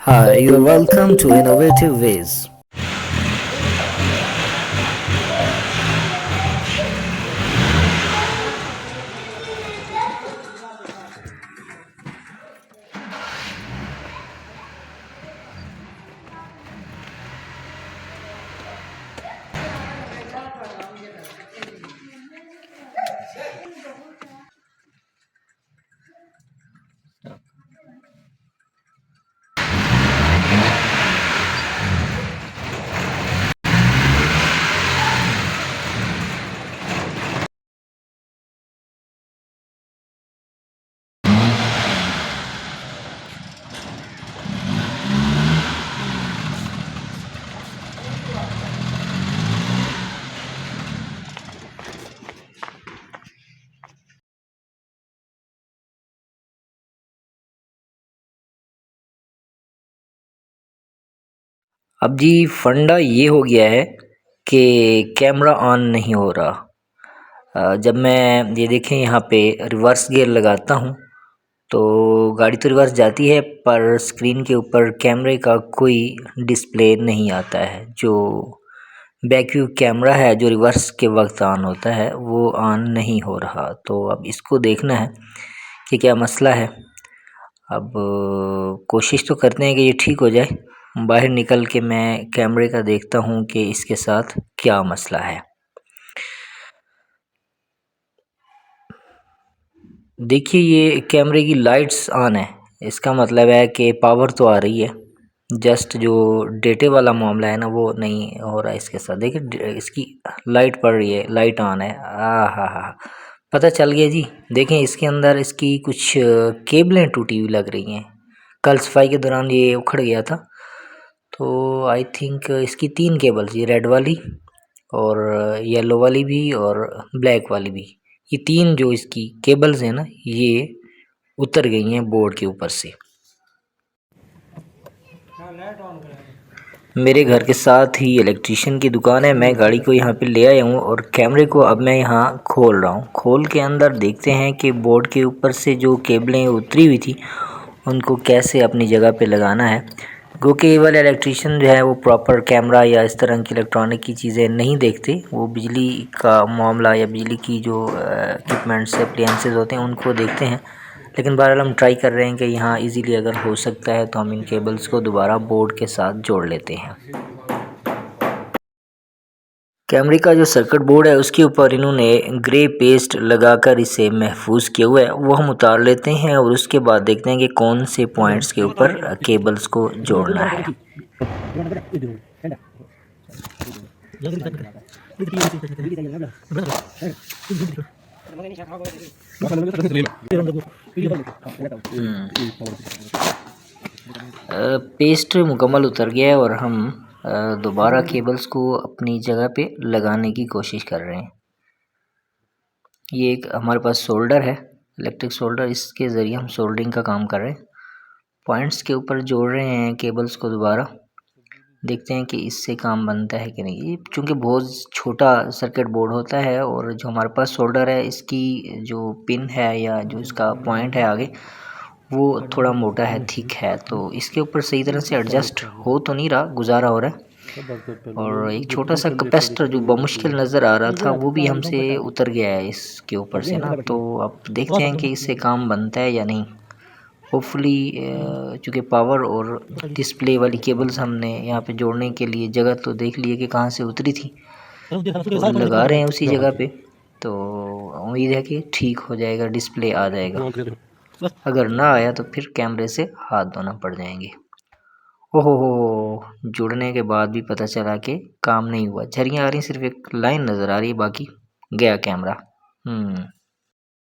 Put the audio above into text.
Hi, you are welcome to Innovative Ways. अब जी फंडा ये हो गया है कि कैमरा ऑन नहीं हो रहा। जब मैं ये देखें यहाँ पे रिवर्स गियर लगाता हूँ तो गाड़ी तो रिवर्स जाती है, पर स्क्रीन के ऊपर कैमरे का कोई डिस्प्ले नहीं आता है। जो बैक व्यू कैमरा है जो रिवर्स के वक्त ऑन होता है वो ऑन नहीं हो रहा। तो अब इसको देखना है कि क्या मसला है। अब कोशिश तो करते हैं कि ये ठीक हो जाए। बाहर निकल के मैं कैमरे का देखता हूँ कि इसके साथ क्या मसला है। देखिए ये कैमरे की लाइट्स ऑन है, इसका मतलब है कि पावर तो आ रही है। जस्ट जो डेटे वाला मामला है ना वो नहीं हो रहा है इसके साथ। देखिए इसकी लाइट पड़ रही है, लाइट ऑन है। हा हा, पता चल गया जी। देखें इसके अंदर इसकी कुछ केबलें टूटी हुई लग रही हैं। कल सफाई के दौरान ये उखड़ गया था। तो आई थिंक इसकी 3 केबल्स, ये रेड वाली और येलो वाली भी और ब्लैक वाली भी, ये 3 जो इसकी केबल्स हैं ना ये उतर गई हैं बोर्ड के ऊपर से। मेरे घर के साथ ही इलेक्ट्रिशियन की दुकान है। मैं गाड़ी को यहाँ पे ले आया हूँ और कैमरे को अब मैं यहाँ खोल रहा हूँ। खोल के अंदर देखते हैं कि बोर्ड के ऊपर से जो केबलें उतरी हुई थी उनको कैसे अपनी जगह पे लगाना है। क्योंकि ये वाले इलेक्ट्रिशियन जो है वो प्रॉपर कैमरा या इस तरह की इलेक्ट्रॉनिक की चीज़ें नहीं देखते। वो बिजली का मामला या बिजली की जो इक्विपमेंट्स अप्लायंसेस होते हैं उनको देखते हैं। लेकिन बहरहाल हम ट्राई कर रहे हैं कि यहाँ इजीली अगर हो सकता है तो हम इन केबल्स को दोबारा बोर्ड के साथ जोड़ लेते हैं। कैमरे का जो सर्किट बोर्ड है उसके ऊपर इन्होंने ग्रे पेस्ट लगाकर इसे महफूज किया हुआ है, वो हम उतार लेते हैं और उसके बाद देखते हैं कि कौन से पॉइंट्स के ऊपर केबल्स को जोड़ना है। पेस्ट मुकम्मल उतर गया है और हम दोबारा केबल्स को अपनी जगह पे लगाने की कोशिश कर रहे हैं। ये एक हमारे पास सोल्डर है, इलेक्ट्रिक सोल्डर, इसके ज़रिए हम सोल्डरिंग का काम कर रहे हैं। पॉइंट्स के ऊपर जोड़ रहे हैं केबल्स को दोबारा। देखते हैं कि इससे काम बनता है कि नहीं। ये चूँकि बहुत छोटा सर्किट बोर्ड होता है और जो हमारे पास सोल्डर है इसकी जो पिन है या जो इसका पॉइंट है आगे वो थोड़ा मोटा है, थिक है, तो इसके ऊपर सही तरह से एडजस्ट हो तो नहीं रहा, गुजारा हो रहा है। और एक छोटा सा कैपेसिटर जो बमुश्किल नज़र आ रहा था वो भी हमसे उतर गया है इसके ऊपर से ना। तो अब देखते हैं कि इससे काम बनता है या नहीं। होपफुली चूँकि पावर और डिस्प्ले वाली केबल्स हमने यहाँ पे जोड़ने के लिए जगह तो देख ली है कि कहाँ से उतरी थी, तो लगा रहे हैं उसी जगह पे। तो उम्मीद है कि ठीक हो जाएगा, डिस्प्ले आ जाएगा। अगर ना आया तो फिर कैमरे से हाथ धोना पड़ जाएंगे। ओहो हो, जुड़ने के बाद भी पता चला कि काम नहीं हुआ। झरियाँ आ रही, सिर्फ एक लाइन नज़र आ रही है, बाकी गया कैमरा।